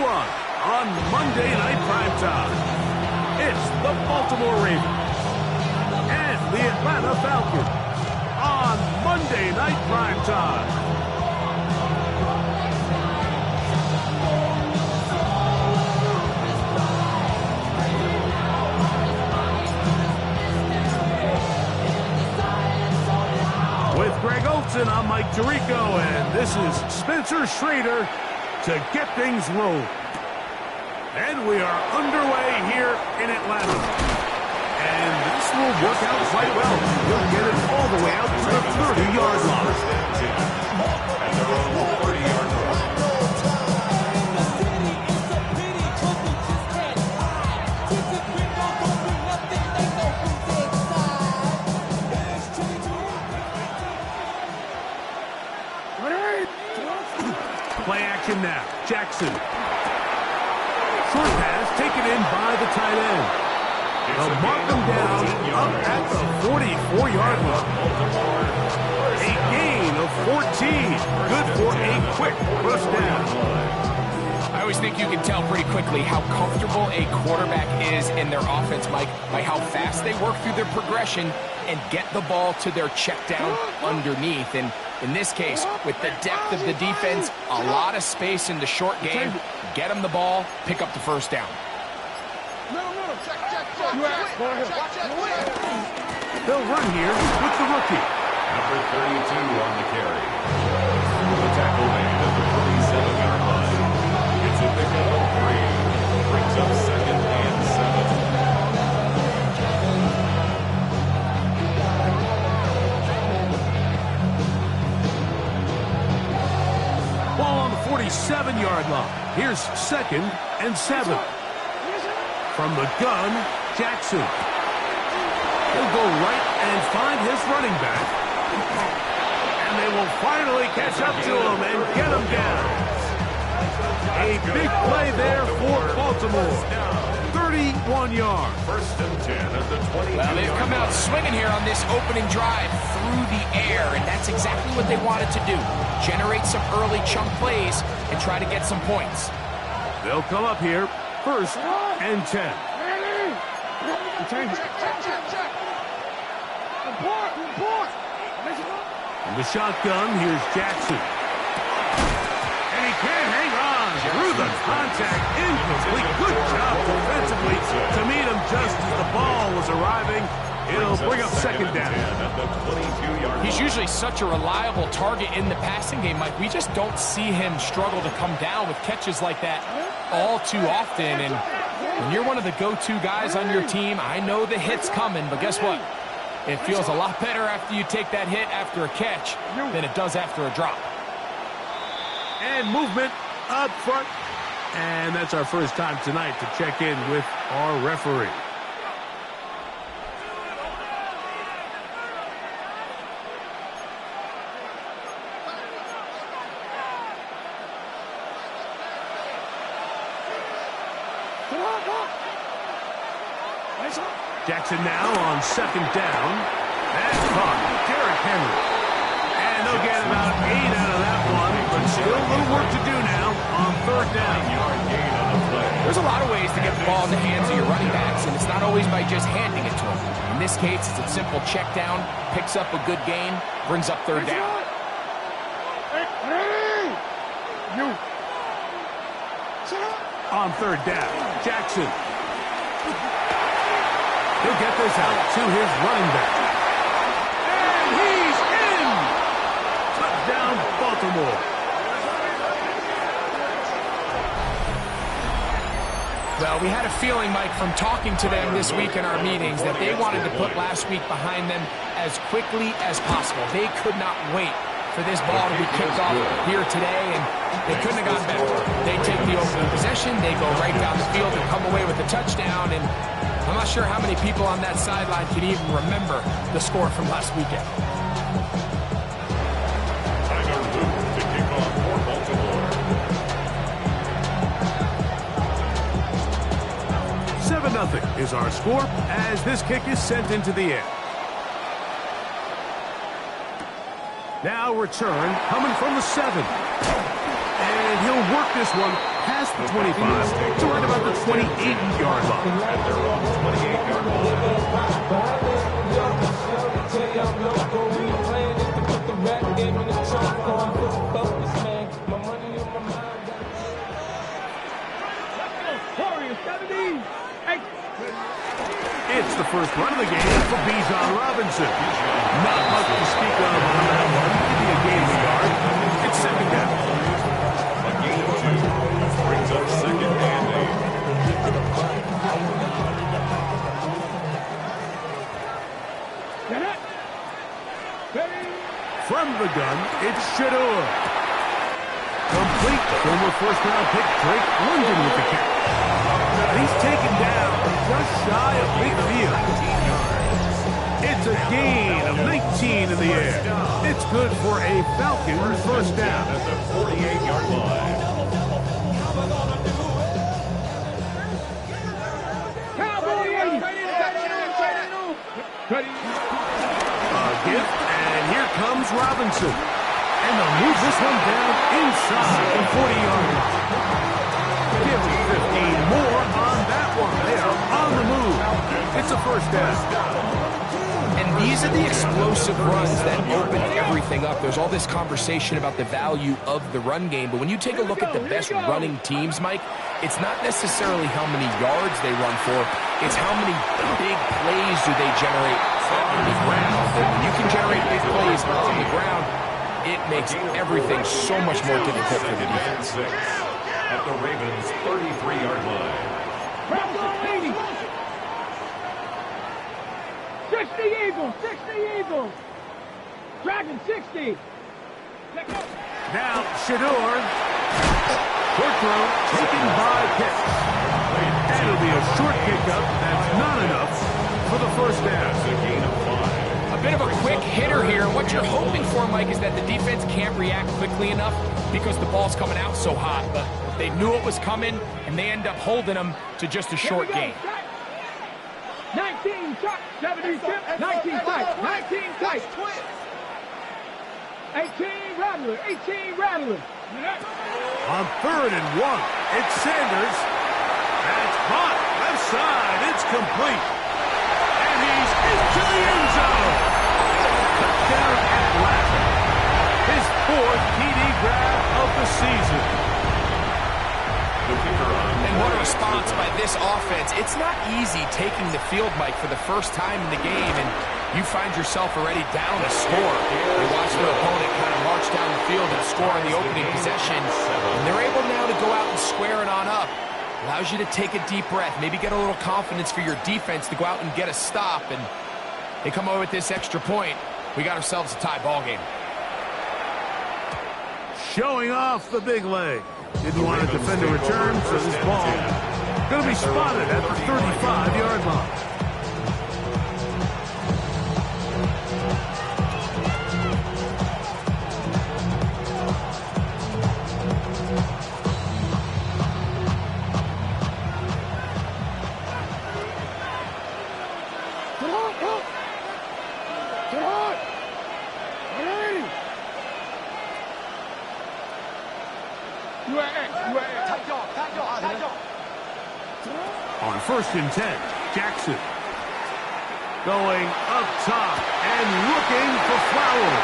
one on Monday Night Primetime. It's the Baltimore Ravens and the Atlanta Falcons on Monday Night Primetime. With Greg Olson, I'm Mike Tirico, and this is Spencer Schrader to get things rolling. And we are underway here in Atlanta. And this will work out quite well. We'll get it all the way out to the 30-yard line. At their own 30-yard line. Play action now. Jackson. Short pass taken in by the tight end. They'll mark them down up at the 44-yard line. A gain of 14. Good for a quick first down. I always think you can tell pretty quickly how comfortable a quarterback is in their offense, Mike, by how fast they work through their progression and get the ball to their check down underneath. And in this case, with the depth of the defense, a lot of space in the short game, get them the ball, pick up the first down. They'll run here with the rookie. Number 32 on the carry. The tackle made at the 47-yard line. It's a pickup of 3. Brings up 2nd and 7. Ball on the 47-yard line. Here's 2nd and 7. From the gun, Jackson. He'll go right and find his running back. And they will finally catch up to him and get him down. A big play there for Baltimore. 31 yards. 1st and 10 at the 22. Well, they've come out swinging here on this opening drive through the air, and that's exactly what they wanted to do. Generate some early chunk plays and try to get some points. They'll come up here, 1st and 10. In the shotgun, here's Jackson. And he can't hang on through the contact. Incomplete. Good job defensively to meet him just as the ball was arriving. It'll bring up 2nd down. He's usually such a reliable target in the passing game, Mike. We just don't see him struggle to come down with catches like that all too often. And when you're one of the go-to guys on your team, I know the hit's coming, but guess what? It feels a lot better after you take that hit after a catch than it does after a drop. And movement up front. And that's our first time tonight to check in with our referee. Jackson now on 2nd down. That's caught. Derrick Henry. And they'll get about 8 out of that one, but still a little work to do now on 3rd down. There's a lot of ways to get the ball in the hands of your running backs, and it's not always by just handing it to them. In this case, it's a simple check down, picks up a good gain, brings up 3rd down. On 3rd down, Jackson. He'll get this out to his running back. And he's in! Touchdown, Baltimore. Well, we had a feeling, Mike, from talking to them this week in our meetings that they wanted to put last week behind them as quickly as possible. They could not wait for this ball to be kicked off here today, and they couldn't have gotten better. They take the opening possession, they go right down the field and come away with a touchdown, and I'm not sure how many people on that sideline can even remember the score from last weekend. Tyler Luke to kick off for Baltimore. 7-0 is our score as this kick is sent into the air. Now return coming from the 7. And he'll work this one past the 25 to right about the 28-yard line. At their own 28-yard line. It's the first run of the game for Bijan Robinson. Not much to speak of on that one. Maybe a gain of a yard. It's second down. A gain of 2 brings up second and 8. From the gun, it's Shador. Complete. Former first-round pick Drake London with the catch. He's taken down just shy of midfield. It's a gain of 19 in the air. It's good for a Falcons first down. at the 48-yard line. A gift, and here comes Robinson. And they'll move this one down inside the 40-yard line. Give them 15 more on that one. They are on the move. It's a first down. And these are the explosive runs that open everything up. There's all this conversation about the value of the run game, but when you take a look at the best running teams, Mike, it's not necessarily how many yards they run for, it's how many big plays do they generate on the ground. And when you can generate big plays on the ground, it makes everything so much more difficult for the defense. At the Ravens' 33-yard line. 60 Eagles, 60 Eagles. Dragon 60. Now, Shador. Short throw taken by Pitts. And it'll be a short pickup. That's not enough for the first down. That's a gain of 5. A bit of a quick hitter here. And what you're hoping for, Mike, is that the defense can't react quickly enough because the ball's coming out so hot. But they knew it was coming, and they end up holding them to just a short gain. 19 shot, 70 chip, 19 tight, 19 tight. 18 rattler, 18 rattler. On 3rd and 1, it's Sanders. That's caught. Left side. It's complete. And he's into the end zone. Touchdown at last. His 4th TD grab of the season. And what a response by this offense. It's not easy taking the field, Mike, for the first time in the game, and you find yourself already down a score. You watch their opponent kind of march down the field and score on the opening possession, and they're able now to go out and square it on up. Allows you to take a deep breath, maybe get a little confidence for your defense to go out and get a stop, and they come away with this extra point. We got ourselves a tie ball game. Showing off the big leg. Didn't want to defend a return, so this ball going to be spotted at the 35-yard line. On 1st and 10, Jackson going up top and looking for Flowers.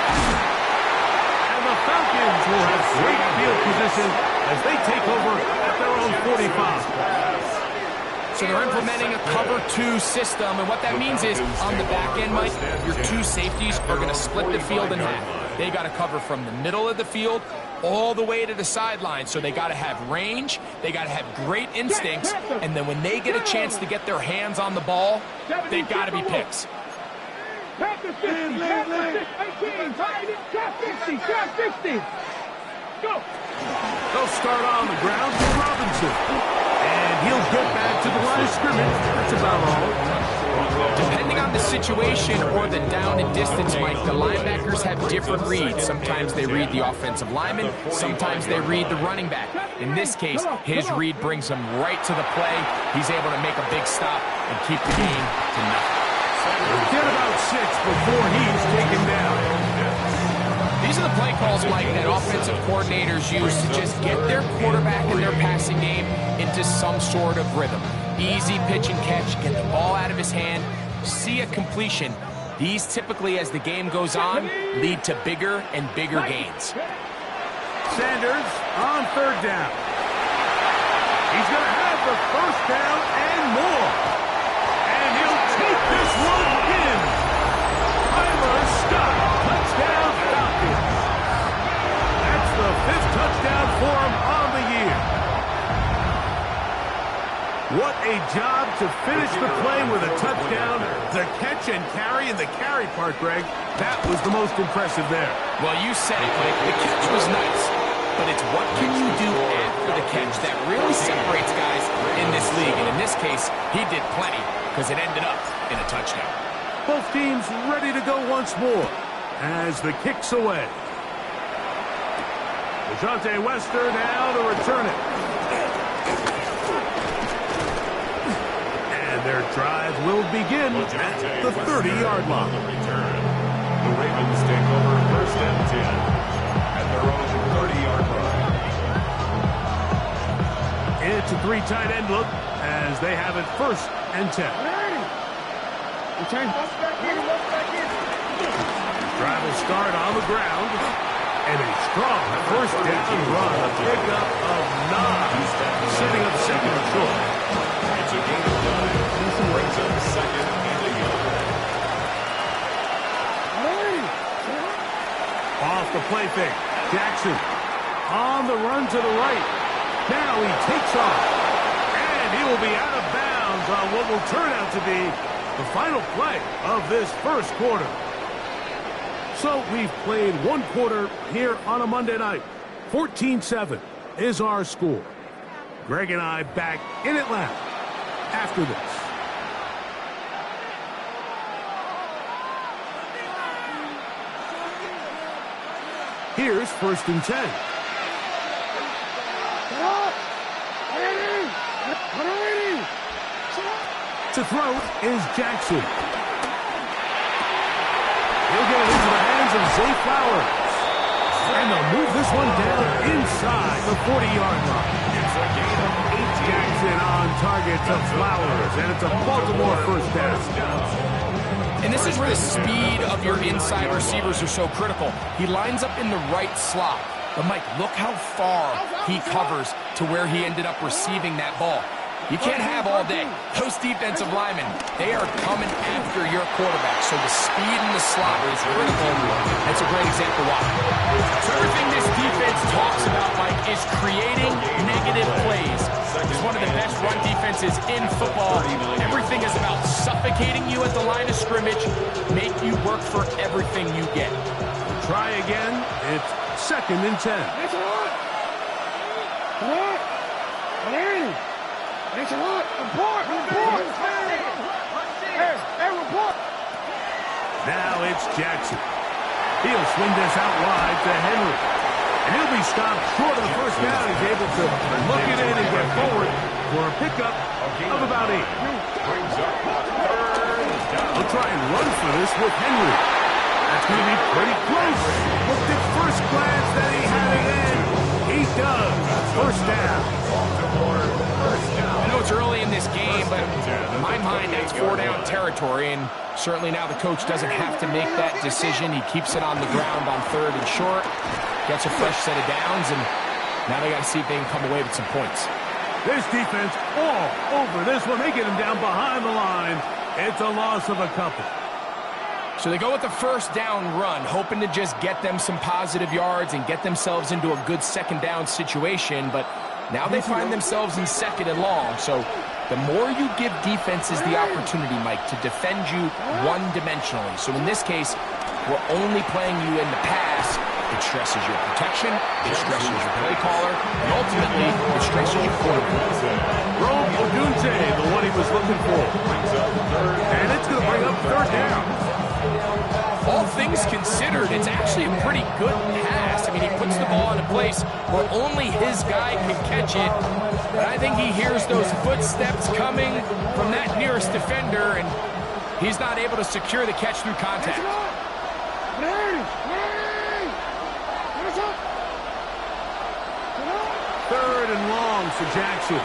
And the Falcons will have great field position as they take over at their own 45. So they're implementing a cover 2 system, and what that means is on the back end, Mike, your 2 safeties are going to split the field in half. They got to cover from the middle of the field all the way to the sideline. So they got to have range, they got to have great instincts, and then when they get a chance to get their hands on the ball, they've got to be picks. Trap 50, 18, trap 50, trap 50. Go. They'll start on the ground with Robinson. And he'll get back to the line of scrimmage. That's about all. Depending on the situation or the down and distance, Mike, the linebackers have different reads. Sometimes they read the offensive lineman. Sometimes they read the running back. In this case, his read brings him right to the play. He's able to make a big stop and keep the game to nothing. Get about 6 before he's taken down. These These are the play calls, Mike, that offensive coordinators use to just get their quarterback and their passing game into some sort of rhythm. Easy pitch and catch, get the ball out of his hand, see a completion. These typically, as the game goes on, lead to bigger and bigger gains. Sanders on third down. He's going to have the first down and more. And he'll take this one in. Tyler Scott, touchdown Falcons. That's the 5th touchdown for him on the year. What a job to finish the play with a touchdown. The catch and carry, and the carry part, Greg, that was the most impressive there. Well, you said it, Mike. The catch was nice, but it's what can you do after the catch that really separates guys in this league. And in this case, he did plenty because it ended up in a touchdown. Both teams ready to go once more as the kick's away. DeJounte Wester now to return it. And their drive will begin at the 30-yard line. The Ravens take over 1st and 10 at their own 30-yard line. It's a 3 tight end look as they have it 1st and 10. Return. Drive will start on the ground. And a strong 1st down run. A pickup of 9. Setting up 2nd and short. It's a gain of 9. Brings up 2nd and a yard. Off the play fake. Jackson on the run to the right. Now he takes off. And he will be out of bounds on what will turn out to be the final play of this 1st quarter. So we've played 1 quarter here on a Monday night. 14-7 is our score. Greg and I back in Atlanta after this. Here's 1st and 10. To throw is Jackson. He'll get it into the hands of Zay Flowers. And they'll move this one down inside the 40-yard line. It's a gain of 8. Jackson on target to Flowers. And it's a Baltimore 1st down. And this is where the speed of your inside receivers are so critical. He lines up in the right slot. But, Mike, look how far he covers to where he ended up receiving that ball. You can't have all day. Those defensive linemen, they are coming after your quarterback. So the speed in the slot is critical. That's a great example why. So everything this defense talks about, Mike, is creating negative plays. It's one of the best run defenses in football. Everything is about suffocating you at the line of scrimmage, make you work for everything you get. Try again. It's 2nd and 10. Thanks a lot. Report. Hey, report. Now it's Jackson. He'll swing this out wide to Henry. And he'll be stopped short of the 1st down. He's able to look it in and get forward for a pickup of about 8. He'll try and run for this with Henry. That's going to be pretty close. Looked at first glance that he had it in. He does. 1st down. I know it's early in this game, but in my mind, that's 4-down territory, and certainly now the coach doesn't have to make that decision. He keeps it on the ground on 3rd and short, gets a fresh set of downs, and now they got to see if they can come away with some points. This defense all over this one. They get him down behind the line. It's a loss of a couple. So they go with the 1st down run, hoping to just get them some positive yards and get themselves into a good 2nd down situation, but now they find themselves in 2nd and long. So the more you give defenses the opportunity, Mike, to defend you one-dimensionally. So in this case, we're only playing you in the pass. It stresses your protection, it stresses your play caller, and ultimately, it stresses your quarterback. Rome Odunze, the one he was looking for. And it's going to bring up 3rd down. All things considered, it's actually a pretty good pass. I mean, he puts the ball in a place where only his guy can catch it. But I think he hears those footsteps coming from that nearest defender, and he's not able to secure the catch through contact. 3rd and long for Jackson.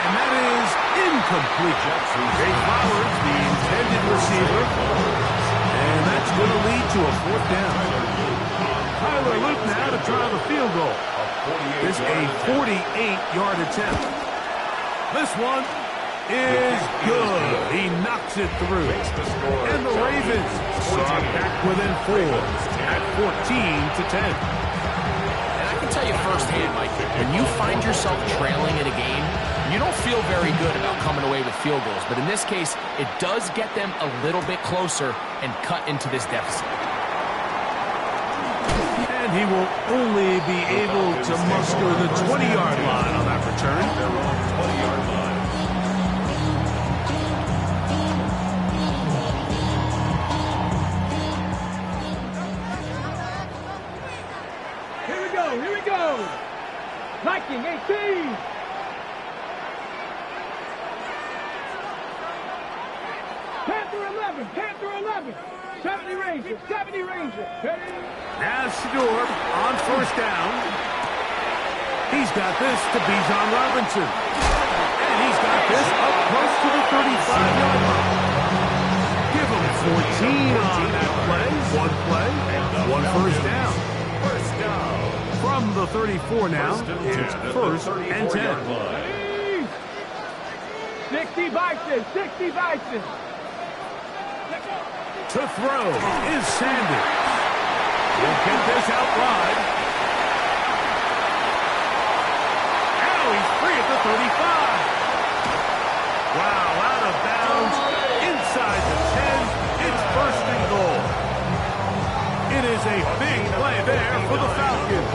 And that is incomplete. Jay Flowers, the intended receiver. And that's going to lead to a 4th down. Tyler Luke now to try the field goal. This a 48-yard attempt. This one is good. He knocks it through. And the Ravens are back within 4 at 14-10. And I can tell you firsthand, Mike, when you find yourself trailing in a game, you don't feel very good about coming away with field goals. But in this case, it does get them a little bit closer and cut into this deficit. And he will only be able to muster the 20-yard line on that return. They're on the 20-yard line. Here we go. Viking 18. Panther 11. 70 Ranger. Now Shador on 1st down. He's got this to Bijan Robinson. And he's got this up close to the 35-yard line. Give him 14 on that play. 1 first down. From the 34 now, it's 1st and 10. 60 Bison. To throw is Sanders. He'll get this out wide. Now he's free at the 35. Wow, out of bounds. Inside the 10. It's 1st and goal. It is a big play there for the Falcons.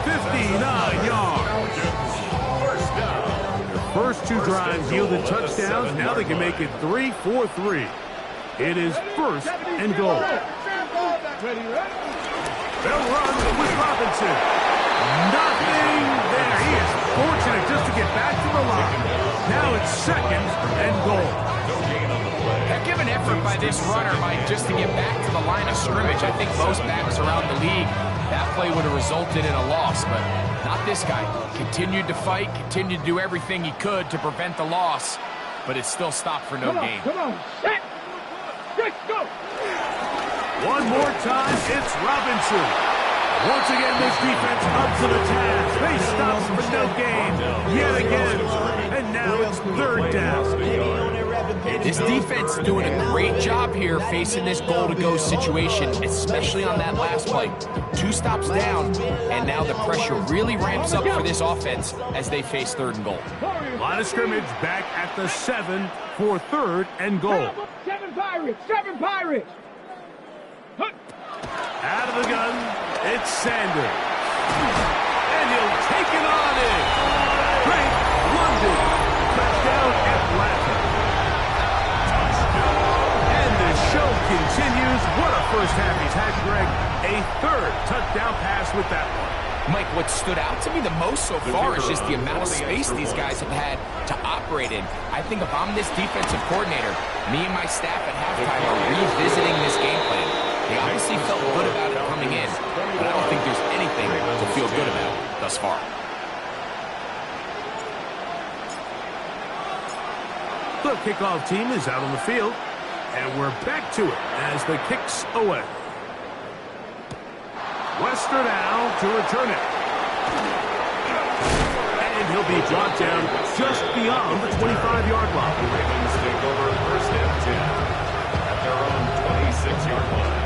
59 yards. Their first 2 drives yielded touchdowns. Now they can make it 3-4-3. It is 1st and goal. They'll run with Robinson. Nothing there. He is fortunate just to get back to the line. Now it's 2nd and goal. Heck of an effort by this runner, Mike, just to get back to the line of scrimmage. I think most backs around the league, that play would have resulted in a loss, but not this guy. Continued to fight, continued to do everything he could to prevent the loss, but it still stopped for no gain. Come on. Let's go. One more time, it's Robinson. Once again, this defense up to the task. They stop for no gain yet again. And now it's 3rd down. This defense is doing a great job here facing this goal-to-go situation, especially on that last play. 2 stops down, and now the pressure really ramps up for this offense as they face 3rd and goal. Line of scrimmage back at the 7 for 3rd and goal. 7 Pirates. Out of the gun, it's Sanders. And he'll take it on in. Great London. Touchdown Atlanta. And the show continues. What a first half he's had, Greg. A 3rd touchdown pass with that one. Mike, what stood out to me the most so far is just the amount of space these guys have had to operate in. I think if I'm this defensive coordinator, me and my staff at halftime are revisiting this game plan. They obviously felt good about it coming in, but I don't think there's anything to feel good about thus far. The kickoff team is out on the field, and we're back to it as the kick's away. Wester now to return it. And he'll be brought down just beyond the 25-yard line. The Ravens take over 1st and 10 at their own 26-yard line.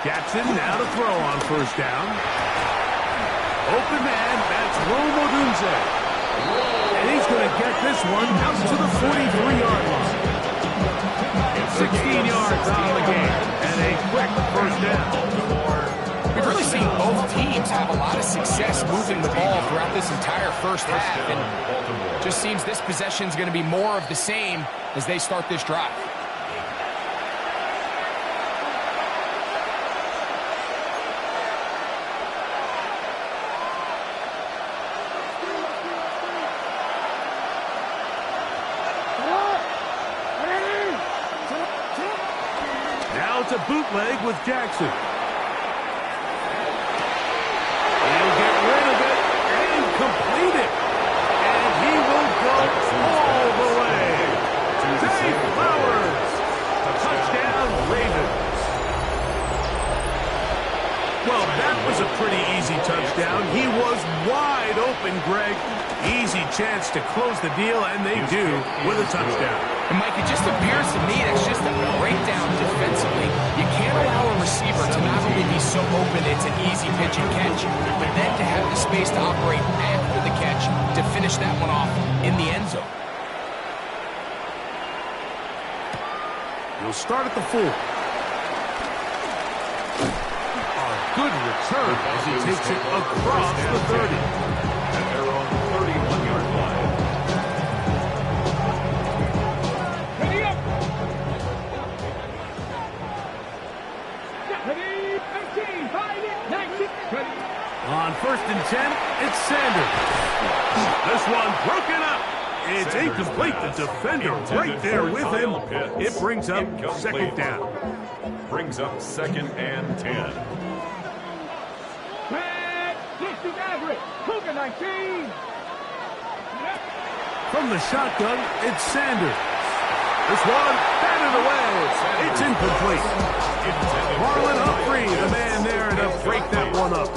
Jackson now to throw on 1st down. Open man, that's Rome Odunze. And he's going to get this one out to the 43-yard line. 16 yards on the game and a quick 1st down. We've really seen both teams have a lot of success moving the ball throughout this entire first half, and it just seems this possession is going to be more of the same as they start this drive. a bootleg with Jackson. He'll get rid of it and complete it. And he will go all the way. Dave Flowers. Touchdown, Ravens. Well, that was a pretty easy touchdown. He was wide open, Greg. Easy chance to close the deal, and they do with a touchdown. And, Mike, it just appears to me it's just a breakdown defensively. You can't allow a receiver to not only be so open it's an easy pitch and catch, but then to have the space to operate after the catch to finish that one off in the end zone. He'll start at the 4. Good return as he takes it across the 30. At their own 31-yard line. Ready up. Ready, 15, 5, 19, ready. On 1st and 10, it's Sanders. This one broken up. It's incomplete. The defender right there with him. It brings up second down. Brings up 2nd and 10. Distant average, Cougar 19. From the shotgun, it's Sanders. This one batted away. It's incomplete. Marlon Humphrey, the man there to break that one up.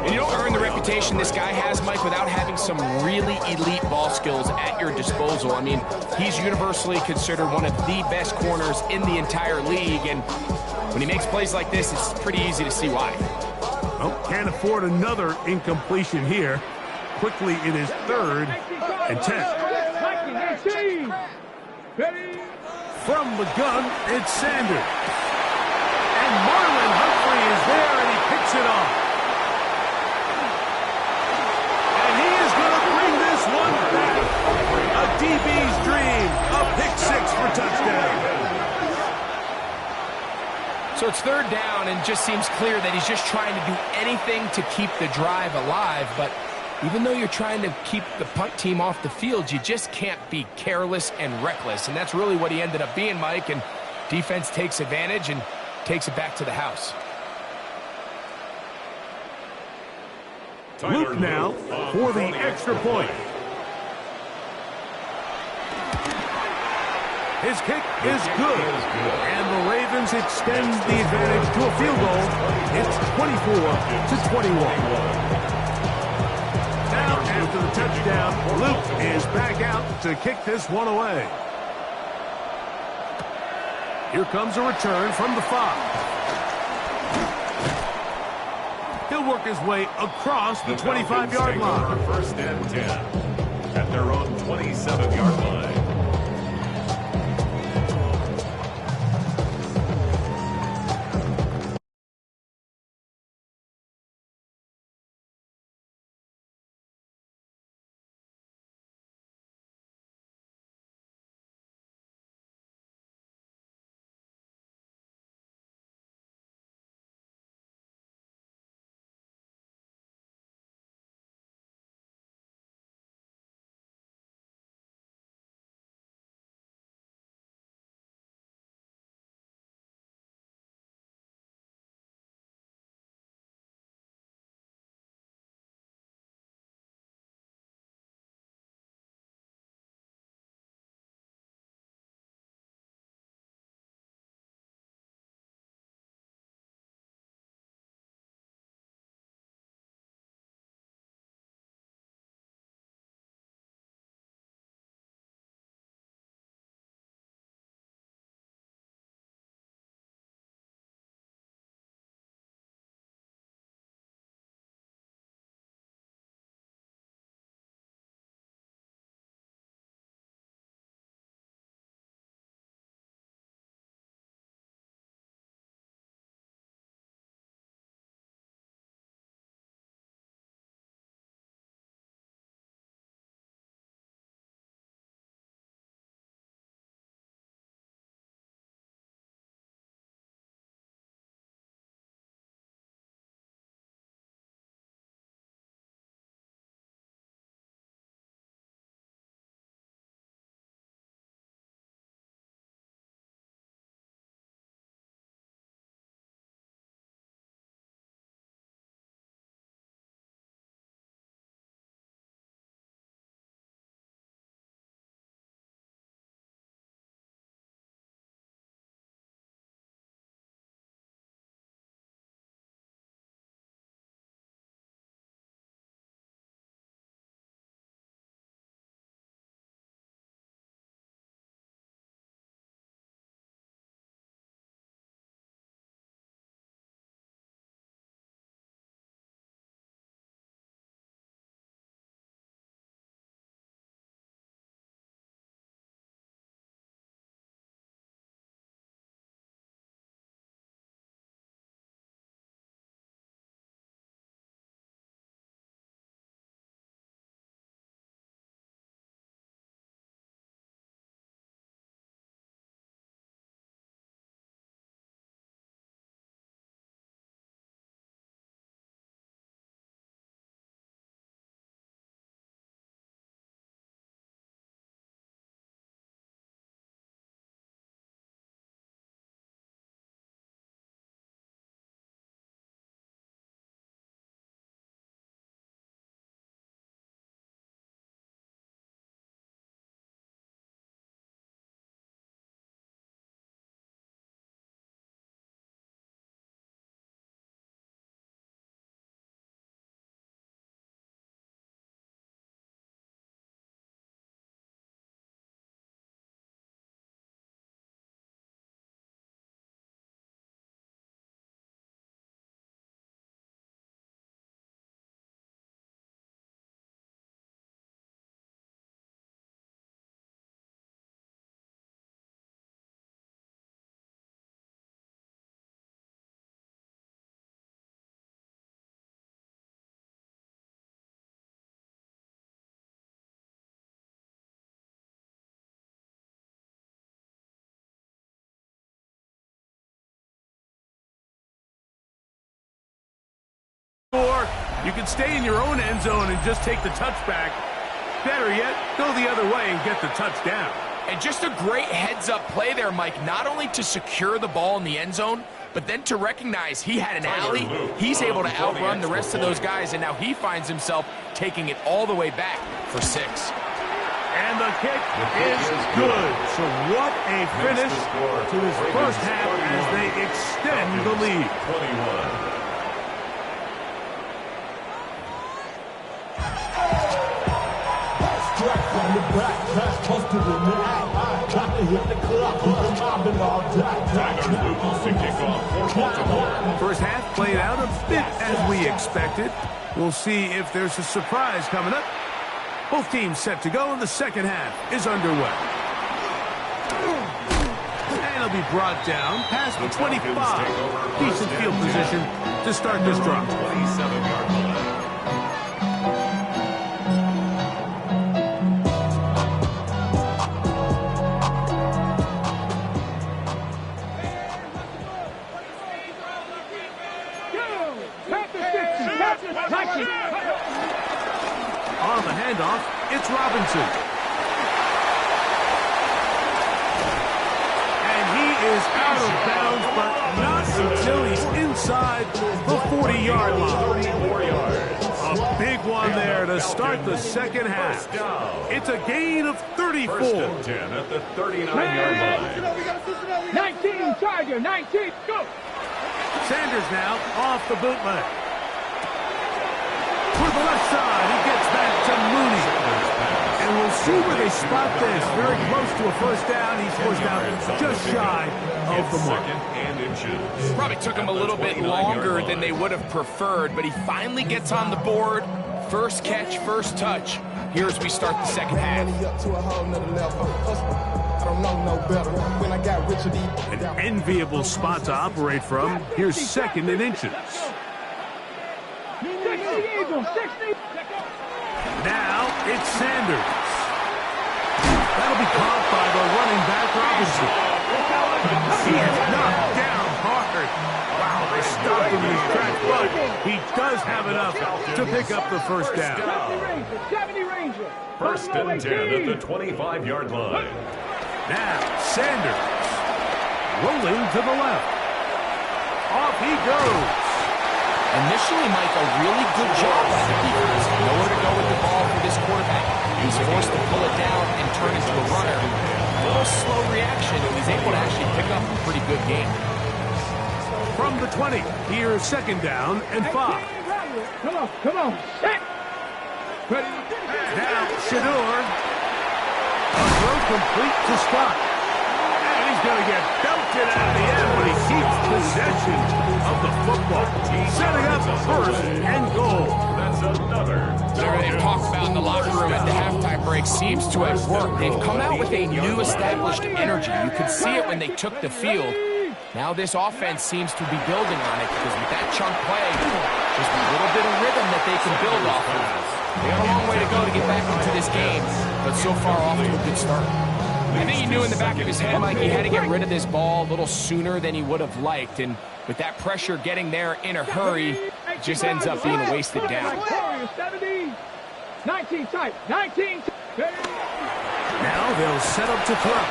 And you don't earn the reputation this guy has, Mike, without having some really elite ball skills at your disposal. I mean, he's universally considered one of the best corners in the entire league, and when he makes plays like this, it's pretty easy to see why. Well, can't afford another incompletion here. Quickly, it is 3rd and 10. 19, 18. Ready. From the gun, it's Sanders. And Marlon Humphrey is there, and he picks it off. And he is going to bring this one back. A DB's dream. A pick 6 for touchdown. So it's 3rd down, and just seems clear that he's just trying to do anything to keep the drive alive. But even though you're trying to keep the punt team off the field, you just can't be careless and reckless. And that's really what he ended up being, Mike. And defense takes advantage and takes it back to the house. Luke now for the extra point. His kick is good, and the Ravens extend the advantage to a field goal. It's 24-21. Now, after the touchdown, Luke is back out to kick this one away. Here comes a return from the 5. He'll work his way across the 25-yard line. 1st and 10 at their own 27-yard line. You can stay in your own end zone and just take the touchback. Better yet, go the other way and get the touchdown. And just a great heads-up play there, Mike, not only to secure the ball in the end zone, but then to recognize he had an alley. He's able to outrun the rest of those guys, and now he finds himself taking it all the way back for 6. And the kick is good. So what a finish to this first half as they extend the lead. 21. First half played out a bit as we expected. We'll see if there's a surprise coming up. Both teams set to go, and the second half is underway. And it'll be brought down past the 25. Decent field position to start this drive. 27-yard line. On the handoff, it's Robinson. And he is out of bounds, but not until he's inside the 40-yard line. 34 yards. A big one there to start the second half. It's a gain of 34. First and 10 at the 39-yard line. 19, Tiger, 19, go! Sanders now off the bootleg. To the left side, he gets back to Mooney. And we'll see where they spot this. Very close to a first down. He's forced out just shy of the mark. And inches. Probably took him a little bit longer than they would have preferred, but he finally gets on the board. First catch, first touch. Here as we start the second half. An enviable spot to operate from. Here's second and inches. Now it's Sanders. That'll be caught by the running back Robinson. He is knocked down hard. Wow, they stopped him in his tracks, but he does have enough to pick up the first down. 70 Ranger. First and 10 at the 25-yard line. Now Sanders rolling to the left. Off he goes. Initially, Mike, a really good job by the defense. Nowhere to go with the ball for this quarterback. He's forced to pull it down and turn into a runner. A little slow reaction, and he's able to actually pick up a pretty good game. From the 20, here's second down and 5. Come on, set. Now Shador. A throw complete to Scott. And he's going to get belted out of the end, but he keeps possession of the football. Setting up first and goal. That's another. Whatever they've talked about in the locker room at the halftime break seems to have worked. They've come out with a new established energy. You could see it when they took the field. Now this offense seems to be building on it because with that chunk play, just a little bit of rhythm that they can build off of. They got a long way to go to get back into this game, but so far off to a good start. I think he knew in the back of his head, Mike, he had to get rid of this ball a little sooner than he would have liked. And with that pressure getting there in a hurry, it just ends up being a wasted down. 19 tight, 19. Now they'll set up to throw.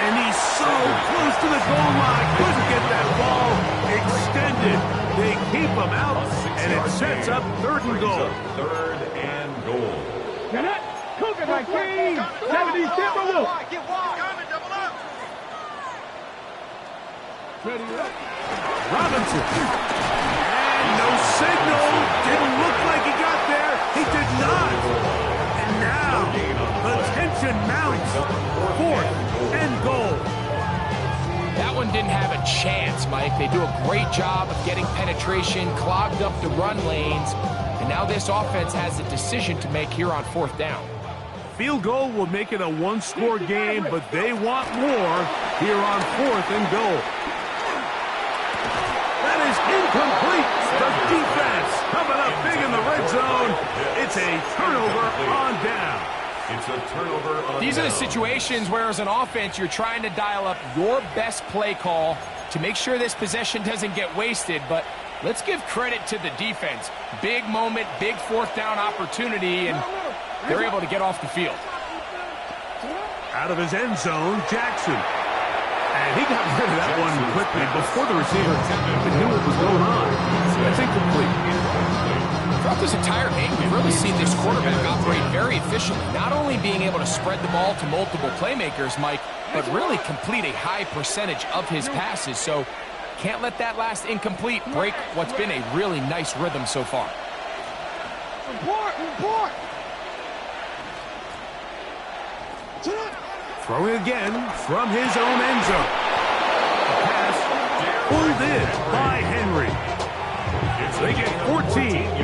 And he's so close to the goal line. Couldn't get that ball extended. They keep him out, and it sets up third and goal. Third and goal. Get it. Cook it like 70 Timberwolves. Robinson. And no signal. Didn't look like he got there. He did not. And now the tension mounts. Fourth and goal. That one didn't have a chance, Mike. They do a great job of getting penetration, clogged up the run lanes, and now this offense has a decision to make here on fourth down. Field goal will make it a one-score game, but they want more here on fourth and goal. That is incomplete. The defense coming up big in the red zone. It's a turnover on down. It's a turnover on These are the down. situations where as an offense you're trying to dial up your best play call to make sure this possession doesn't get wasted, but Let's give credit to the defense. Big moment, big fourth down opportunity, and they're able to get off the field. Out of his end zone, Jackson. And he got rid of that one quickly before the receiver even knew what was going on. That's incomplete. Throughout this entire game, we've really seen this quarterback operate very efficiently, not only being able to spread the ball to multiple playmakers, Mike, but really complete a high percentage of his passes. So can't let that last incomplete break what's been a really nice rhythm so far. Report. Throwing again from his own end zone. The pass pulled in by Henry. They get 14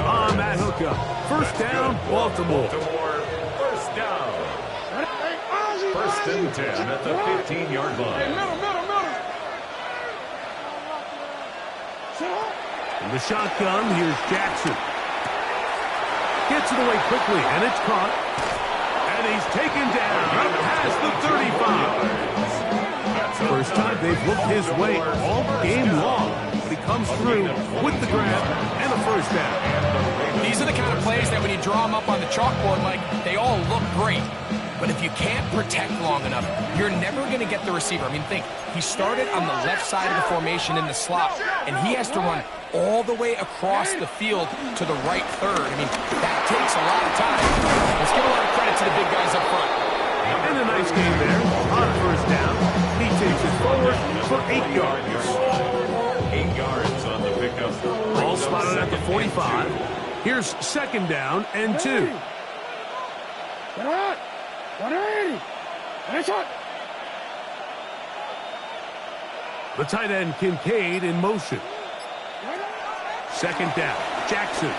on that hookup. First down, Baltimore. First down. First and 10 at the 15-yard line. In the shotgun, here's Jackson. Gets it away quickly, and it's caught. And he's taken down up past the 35. First time they've looked his way all game long. But he comes through with the grab and a first down. These are the kind of plays that when you draw them up on the chalkboard, Mike, they all look great. But if you can't protect long enough, you're never going to get the receiver. I mean, think, he started on the left side of the formation in the slot, and he has to run all the way across the field to the right third. I mean, that takes a lot of time. Let's give a lot of credit to the big guys up front. And a nice game there. On first down, he takes it forward for 8 yards. 8 yards on the pickup. Ball spotted at the 45. Here's second down and 2. The tight end Kincaid in motion. Second down, Jackson.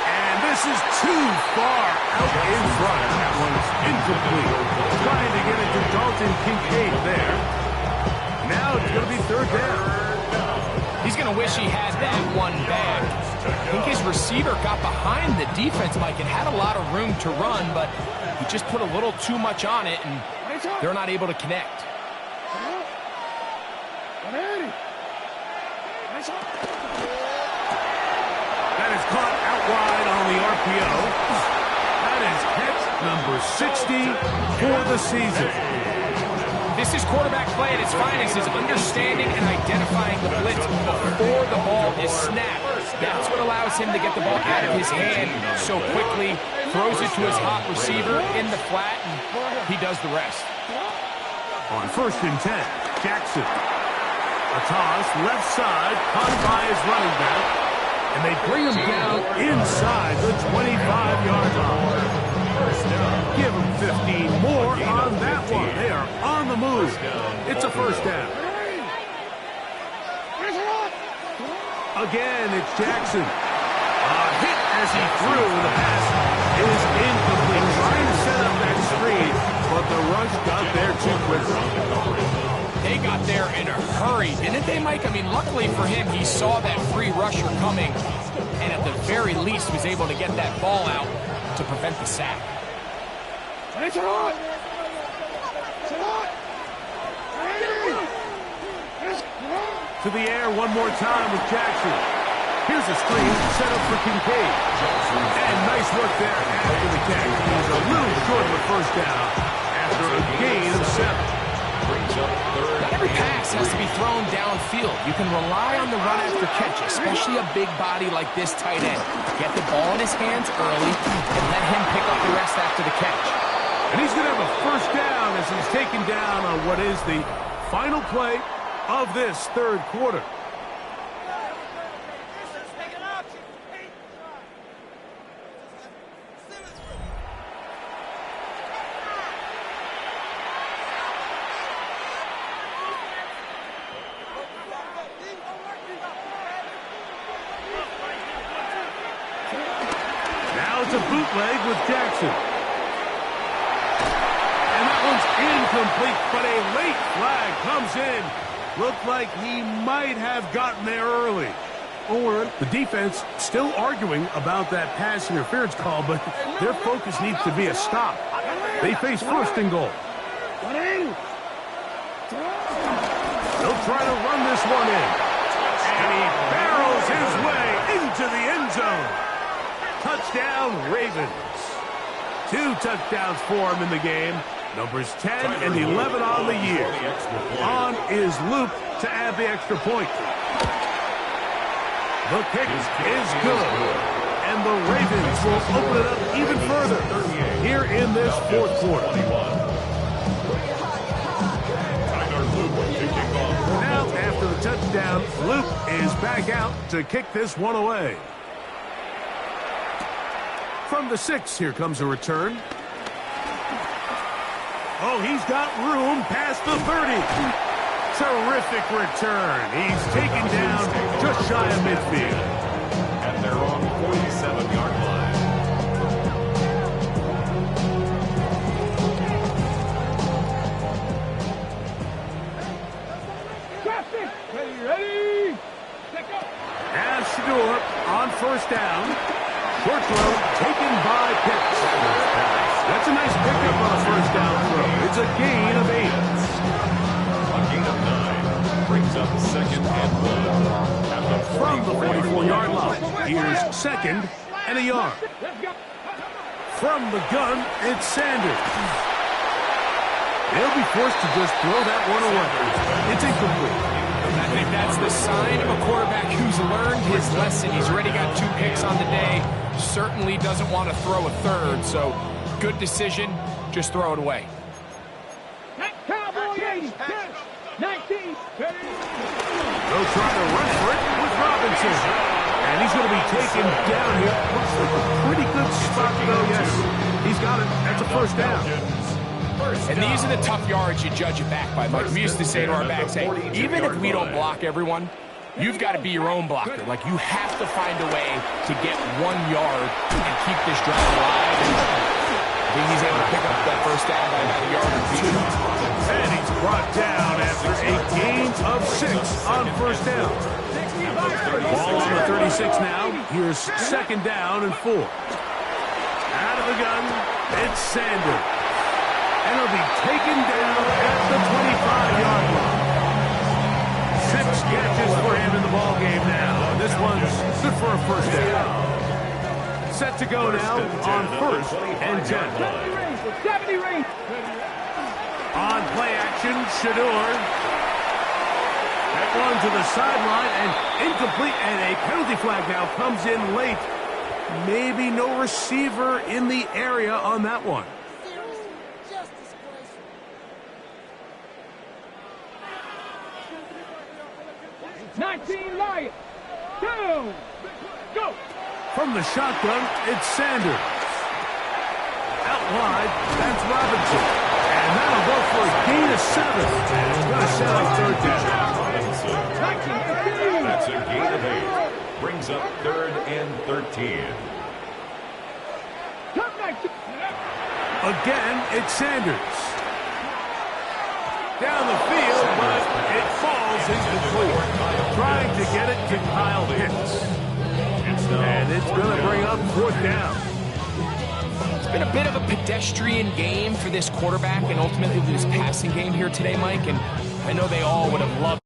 And this is too far out in front. That one's incomplete. Trying to get it to Dalton Kincaid there. Now it's going to be third down. He's going to wish he had that one bag. I think his receiver got behind the defense, Mike, and had a lot of room to run, but he just put a little too much on it, and they're not able to connect. That is caught out wide on the RPO. That is catch number 60 for the season. This is quarterback play at its finest, is understanding and identifying the blitz before the ball is snapped. That's what allows him to get the ball out of his hand so quickly, throws it to his hot receiver in the flat, and he does the rest. On first and 10, Jackson. A toss, left side, caught by his running back, and they bring him down inside the 25-yard line. Give him 15 more on that one. They are on the move. It's a first down. Again, it's Jackson. A hit as he threw. The pass is incomplete. Trying to set up that screen, but the rush got there too quickly. They got there in a hurry, didn't they, Mike? I mean, luckily for him, he saw that free rusher coming, and at the very least was able to get that ball out to prevent the sack. To the air one more time with Jackson. Here's a screen set up for Kincaid. And nice work there after the catch. He's a little short of the first down after a gain of 7. Not every pass has to be thrown downfield. You can rely on the run after catch, especially a big body like this tight end. Get the ball in his hands early and let him pick up the rest after the catch. And he's going to have a first down as he's taken down on what is the final play of this third quarter. Now it's a bootleg with Jackson. And that one's incomplete, but a late flag comes in. Looked like he might have gotten there early. Or the defense still arguing about that pass interference call, but their focus needs to be a stop. They face first and goal. They'll try to run this one in. And he barrels his way into the end zone. Touchdown, Ravens. 2 touchdowns for him in the game. Numbers 10 and 11 on the year. On is Luke to add the extra point. The kick is good. And the Ravens will open it up even further here in this fourth quarter. Now, after the touchdown, Luke is back out to kick this one away. From the 6, here comes a return. Oh, he's got room past the 30. Terrific return. He's taken down just shy of midfield. And they're on the 47-yard line. Ready? As Shador on first down. Short throw taken by Pitts. That's a nice pickup on a first down throw. It's a gain of 8. A gain of 9 brings up 2nd and 1. From the 44-yard line, here's 2nd and a yard. From the gun, it's Sanders. They'll be forced to just throw that one away. It's incomplete. I think that's the sign of a quarterback who's learned his lesson. He's already got 2 picks on the day. Certainly doesn't want to throw a third, so good decision. Just throw it away. Cowboy 80, 19, They'll try to run for it with Robinson. And he's going to be taken down here. Looks like a pretty good spot, though, yes. He's got it. That's a first down. And these are the tough yards you judge it back by. Like we used to say to our backs, hey, even if we don't block everyone, you've got to be your own blocker. Like, you have to find a way to get 1 yard and keep this drive alive. And I think he's able to pick up that first down by about a yard or 2. And he's brought down after a gain of 6 on first down. Ball on the 36 now. Here's 2nd down and 4. Out of the gun, it's Sanders. And he'll be taken down at the 25-yard line. 6 catches for him in the ball game now. And this one's good for a first down. Set to go now on 1st and 10. 70 range. On play action, Shador. That one to the sideline and incomplete. And a penalty flag now comes in late. Maybe no receiver in the area on that one. 19 Lions. 2. Go. From the shotgun, it's Sanders. Out wide, that's Robinson. And that'll go for a gain of 7. And it's going to set up 3rd down. That's a gain of 8. Brings up 3rd and 13. Again, it's Sanders. Down the field, but it falls incomplete. Trying to get it to Kyle Pitts. And it's going to bring up 4th down. It's been a bit of a pedestrian game for this quarterback and ultimately this passing game here today, Mike. And I know they all would have loved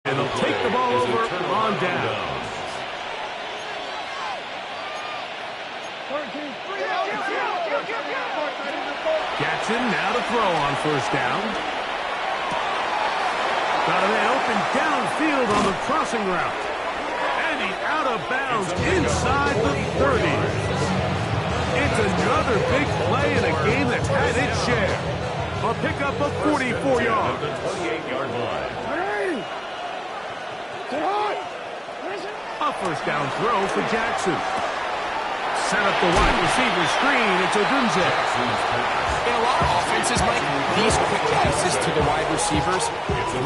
And they'll take the ball over on down. Jackson now to throw on 1st down. Got a man open downfield on the crossing route. And he's out of bounds inside the 30. It's another big play in a game that's had its share. A pickup of 44 yards. The 28-yard line. A 1st down throw for Jackson. set up the wide receiver screen. It's Odunze. In a lot of offenses, Mike, these quick passes to the wide receivers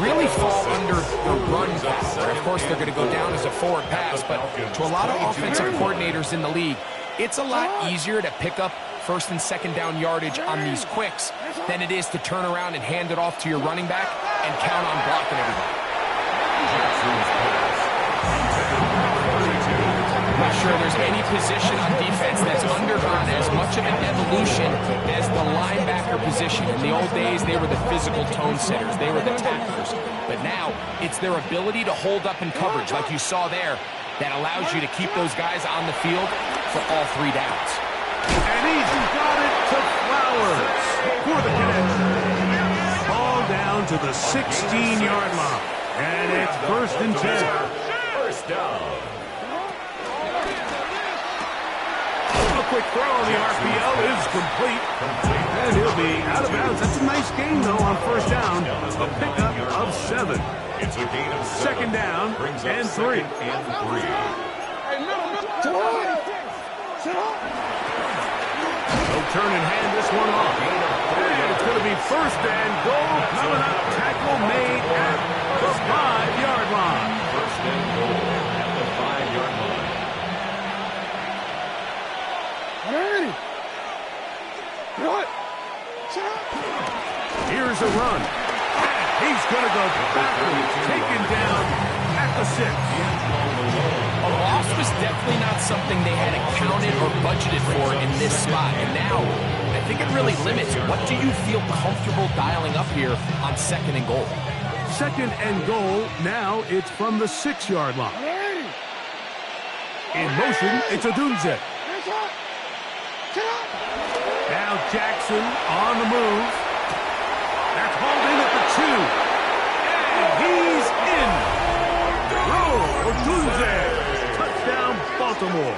really fall under the run pass. Of course, they're going to go down as a forward pass, but to a lot of offensive coordinators in the league, it's a lot easier to pick up first and second down yardage on these quicks than it is to turn around and hand it off to your running back and count on blocking everybody. I'm not sure there's any position on defense that's undergone as much of an evolution as the linebacker position. In the old days, they were the physical tone setters. They were the tacklers. But now, it's their ability to hold up in coverage, like you saw there, that allows you to keep those guys on the field for all three downs. And he's got it to Flowers for the connection. Ball down to the 16-yard line. And it's 1st and 10. First down. A quick throw on the RPO is complete. And he'll be out of bounds. That's a nice gain, though, on 1st down. A pickup of 7. It's a gain of 7. 2nd down and 3. They'll turn and hand this one off. And it's going to be 1st and goal coming up. Tackle made at the 5-yard line. 1st and goal at the 5-yard line. Here's a run. He's going to go backwards, taken down at the 6. A loss was definitely not something they had accounted or budgeted for in this spot. And now, I think it really limits what do you feel comfortable dialing up here on 2nd and goal. 2nd and goal. Now it's from the 6-yard line. In motion, it's Odunze. Now Jackson on the move. That's hauled in at the 2. And he's in. Odunze. Touchdown, Baltimore.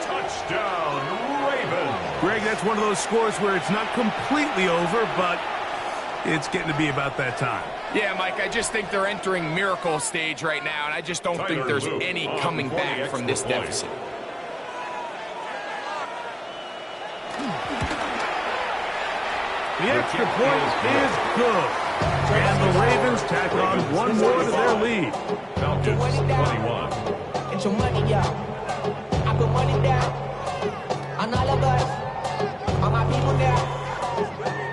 Touchdown, Ravens. Greg, that's one of those scores where it's not completely over, but it's getting to be about that time. Yeah, Mike, I just think they're entering miracle stage right now, and I just don't think there's any coming back from this deficit. The extra point is good. And the Ravens tack on one more to their lead. Falcons 21. It's your money, y'all. I put money down on all of us, on my people now,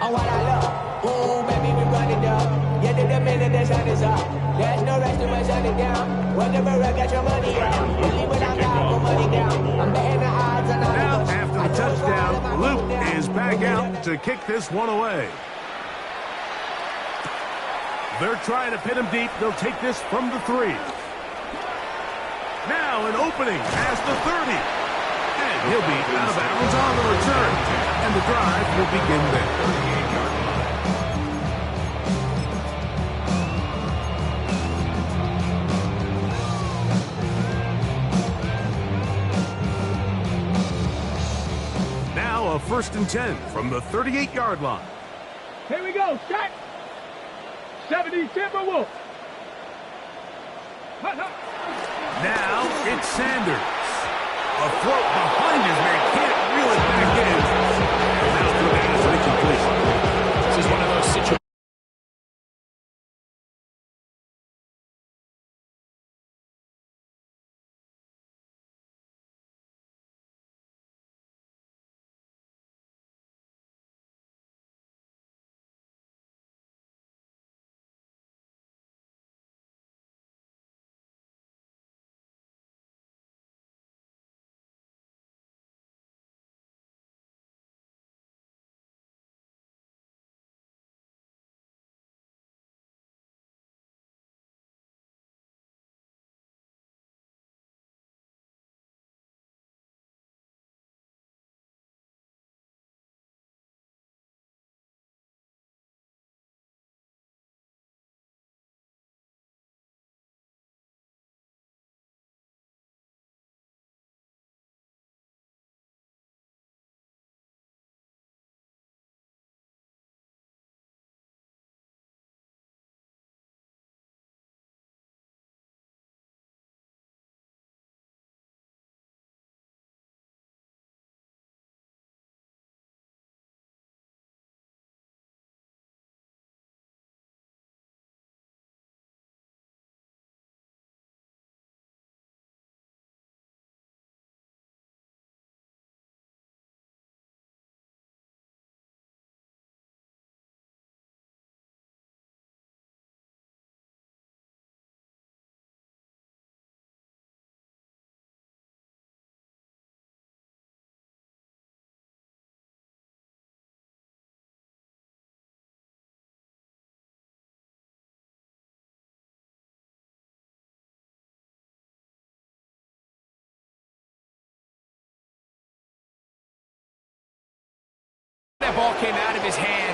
on what I love. Ooh, baby, we run it down. Yeah, the minute the sun is up. There's no rest to my shut it down. Whenever I get your money out, you leave it on down, put money down. I'm betting the odds on all Now, of us. after the touchdown, Luke is back out to kick this one away. They're trying to pin him deep. They'll take this from the 3. Now an opening past the 30. And he'll be out of bounds on the return. And the drive will begin there. Now a 1st and 10 from the 38-yard line. Here we go, Scott. 70 Timberwolves. Now it's Sanders. A throw behind his man. Can't reel it back in. Now throw down as an incompletion. This is one of those situations. that ball came out of his hand,